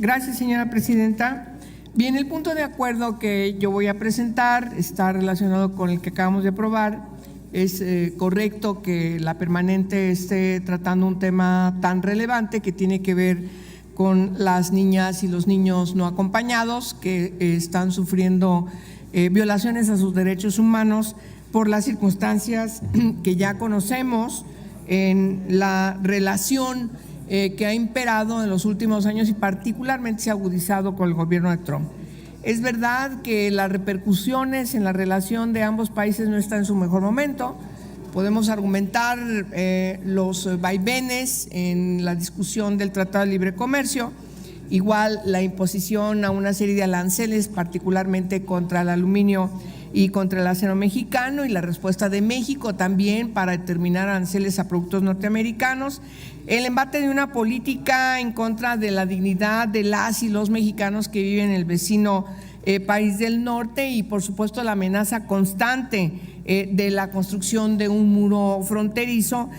Gracias, señora presidenta. Bien, el punto de acuerdo que yo voy a presentar está relacionado con el que acabamos de aprobar. Es correcto que la permanente esté tratando un tema tan relevante que tiene que ver con las niñas y los niños no acompañados que están sufriendo violaciones a sus derechos humanos por las circunstancias que ya conocemos en la relación que ha imperado en los últimos años y particularmente se ha agudizado con el gobierno de Trump. Es verdad que las repercusiones en la relación de ambos países no están en su mejor momento. Podemos argumentar los vaivenes en la discusión del Tratado de Libre Comercio, igual la imposición a una serie de aranceles, particularmente contra el aluminio y contra el acero mexicano, y la respuesta de México también para determinar aranceles a productos norteamericanos, el embate de una política en contra de la dignidad de las y los mexicanos que viven en el vecino país del norte y por supuesto la amenaza constante de la construcción de un muro fronterizo,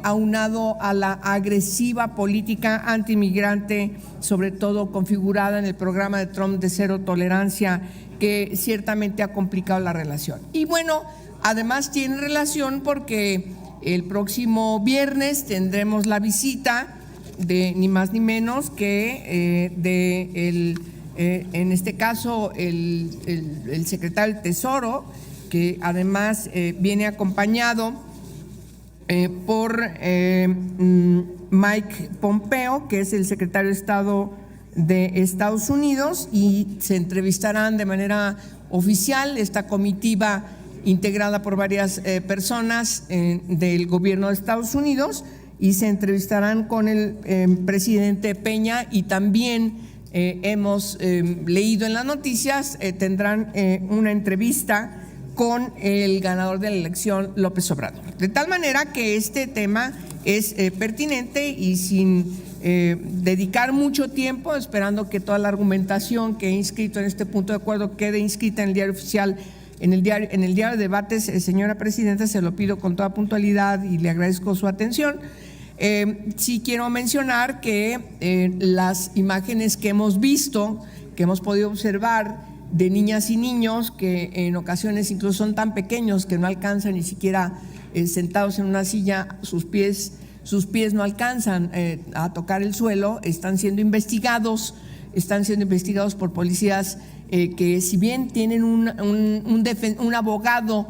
aunado a la agresiva política antimigrante, sobre todo configurada en el programa de Trump de cero tolerancia, que ciertamente ha complicado la relación. Y bueno, además tiene relación porque el próximo viernes tendremos la visita de ni más ni menos que en este caso el secretario del Tesoro, que además viene acompañado por Mike Pompeo, que es el secretario de Estado de Estados Unidos, y se entrevistarán de manera oficial esta comitiva integrada por varias personas del gobierno de Estados Unidos, y se entrevistarán con el presidente Peña, y también hemos leído en las noticias, tendrán una entrevista con el ganador de la elección, López Obrador. De tal manera que este tema es pertinente y sin dedicar mucho tiempo, esperando que toda la argumentación que he inscrito en este punto de acuerdo quede inscrita en el diario oficial, en el diario de debates, señora presidenta, se lo pido con toda puntualidad y le agradezco su atención. Sí quiero mencionar que las imágenes que hemos visto, que hemos podido observar de niñas y niños que en ocasiones incluso son tan pequeños que no alcanzan ni siquiera sentados en una silla, sus pies no alcanzan a tocar el suelo, están siendo investigados por policías que si bien tienen un abogado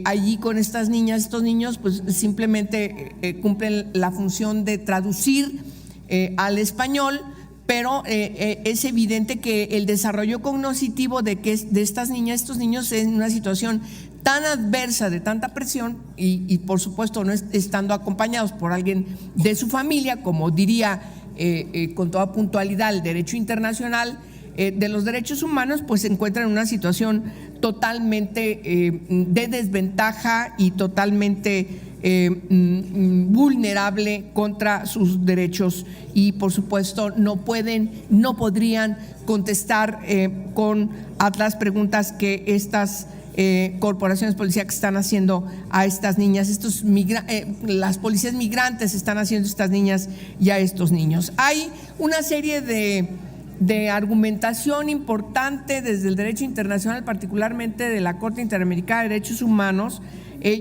allí con estas niñas, estos niños, pues simplemente cumplen la función de traducir al español, pero es evidente que el desarrollo cognitivo de estas niñas, estos niños en una situación tan adversa, de tanta presión y por supuesto no estando acompañados por alguien de su familia, como diría con toda puntualidad el derecho internacional de los derechos humanos, pues se encuentran en una situación totalmente de desventaja y totalmente vulnerable contra sus derechos, y por supuesto no podrían contestar con las preguntas que estas corporaciones policíacas están haciendo a estas niñas, las policías migrantes están haciendo a estas niñas y a estos niños. Hay una serie de argumentación importante desde el derecho internacional, particularmente de la Corte Interamericana de Derechos Humanos.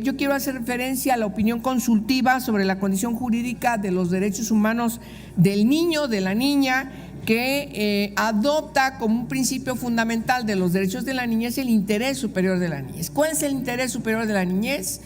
Yo quiero hacer referencia a la opinión consultiva sobre la condición jurídica de los derechos humanos del niño, de la niña, que adopta como un principio fundamental de los derechos de la niñez el interés superior de la niñez. ¿Cuál es el interés superior de la niñez?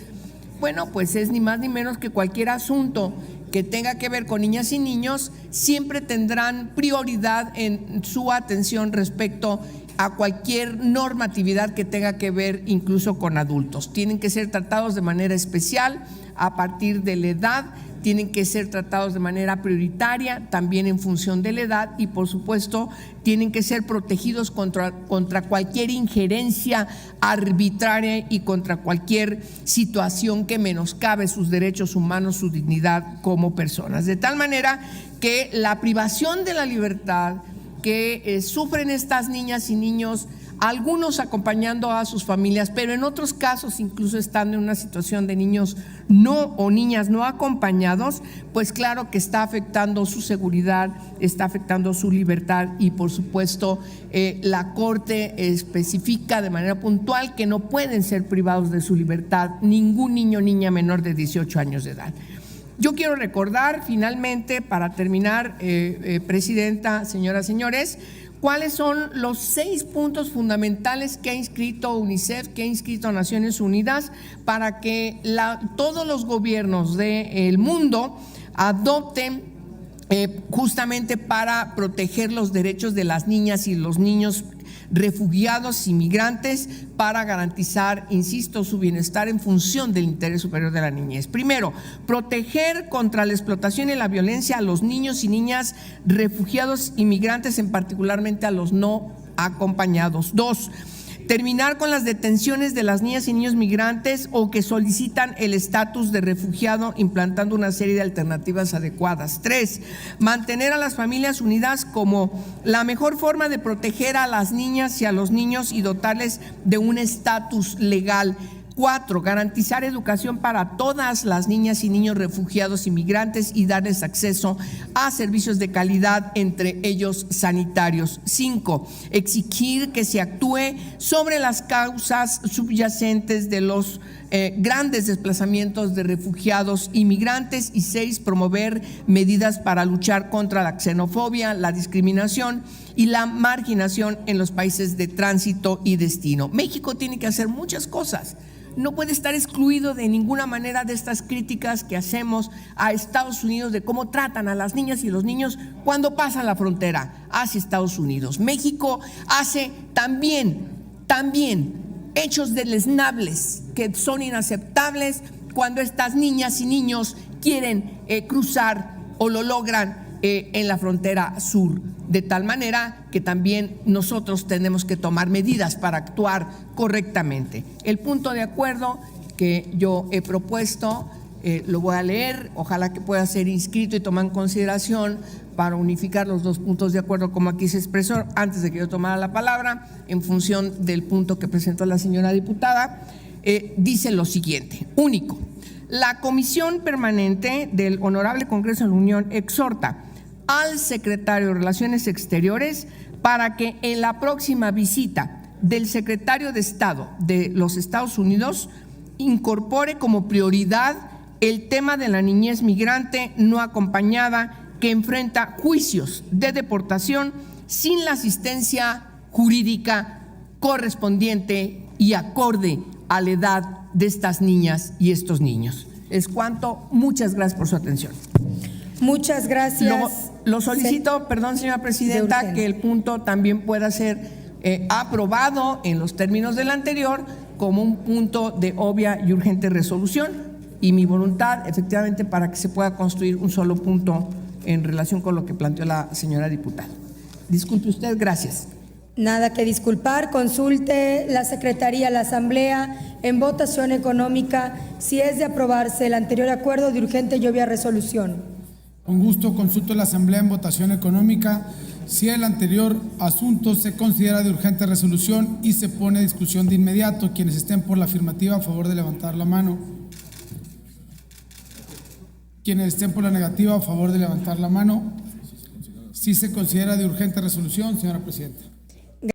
Bueno, pues es ni más ni menos que cualquier asunto que tenga que ver con niñas y niños siempre tendrán prioridad en su atención respecto a cualquier normatividad que tenga que ver incluso con adultos. Tienen que ser tratados de manera especial a partir de la edad, tienen que ser tratados de manera prioritaria también en función de la edad, y por supuesto tienen que ser protegidos contra cualquier injerencia arbitraria y contra cualquier situación que menoscabe sus derechos humanos, su dignidad como personas. De tal manera que la privación de la libertad que sufren estas niñas y niños algunos acompañando a sus familias, pero en otros casos incluso estando en una situación de niños no o niñas no acompañados, pues claro que está afectando su seguridad, está afectando su libertad y por supuesto la Corte especifica de manera puntual que no pueden ser privados de su libertad ningún niño o niña menor de 18 años de edad. Yo quiero recordar finalmente, para terminar, Presidenta, señoras, señores, cuáles son los 6 puntos fundamentales que ha inscrito UNICEF, que ha inscrito Naciones Unidas, para que todos los gobiernos del mundo adopten justamente para proteger los derechos de las niñas y los niños refugiados y migrantes, para garantizar, insisto, su bienestar en función del interés superior de la niñez. Primero, proteger contra la explotación y la violencia a los niños y niñas refugiados y migrantes, en particularmente a los no acompañados. 2, terminar con las detenciones de las niñas y niños migrantes o que solicitan el estatus de refugiado, implantando una serie de alternativas adecuadas. 3, mantener a las familias unidas como la mejor forma de proteger a las niñas y a los niños y dotarles de un estatus legal. 4, garantizar educación para todas las niñas y niños refugiados y migrantes y darles acceso a servicios de calidad, entre ellos sanitarios. 5, exigir que se actúe sobre las causas subyacentes de los grandes desplazamientos de refugiados y migrantes. Y 6, promover medidas para luchar contra la xenofobia, la discriminación y la marginación en los países de tránsito y destino. México tiene que hacer muchas cosas. No puede estar excluido de ninguna manera de estas críticas que hacemos a Estados Unidos de cómo tratan a las niñas y los niños cuando pasan la frontera hacia Estados Unidos. México hace también hechos deleznables que son inaceptables cuando estas niñas y niños quieren cruzar o lo logran en la frontera sur, de tal manera que también nosotros tenemos que tomar medidas para actuar correctamente. El punto de acuerdo que yo he propuesto, lo voy a leer, ojalá que pueda ser inscrito y tomado en consideración para unificar los 2 puntos de acuerdo como aquí se expresó antes de que yo tomara la palabra, en función del punto que presentó la señora diputada. Dice lo siguiente: único, la Comisión Permanente del Honorable Congreso de la Unión exhorta al secretario de Relaciones Exteriores para que en la próxima visita del secretario de Estado de los Estados Unidos incorpore como prioridad el tema de la niñez migrante no acompañada que enfrenta juicios de deportación sin la asistencia jurídica correspondiente y acorde a la edad de estas niñas y estos niños. Es cuanto. Muchas gracias por su atención. Muchas gracias. Lo solicito, perdón, señora presidenta, que el punto también pueda ser aprobado en los términos del anterior como un punto de obvia y urgente resolución, y mi voluntad efectivamente para que se pueda construir un solo punto en relación con lo que planteó la señora diputada. Disculpe usted, gracias. Nada que disculpar. Consulte la Secretaría, la Asamblea en votación económica si es de aprobarse el anterior acuerdo de urgente y obvia resolución. Con gusto consulto la Asamblea en votación económica si el anterior asunto se considera de urgente resolución y se pone a discusión de inmediato. Quienes estén por la afirmativa, a favor de levantar la mano. Quienes estén por la negativa, a favor de levantar la mano. Si se considera de urgente resolución, señora presidenta.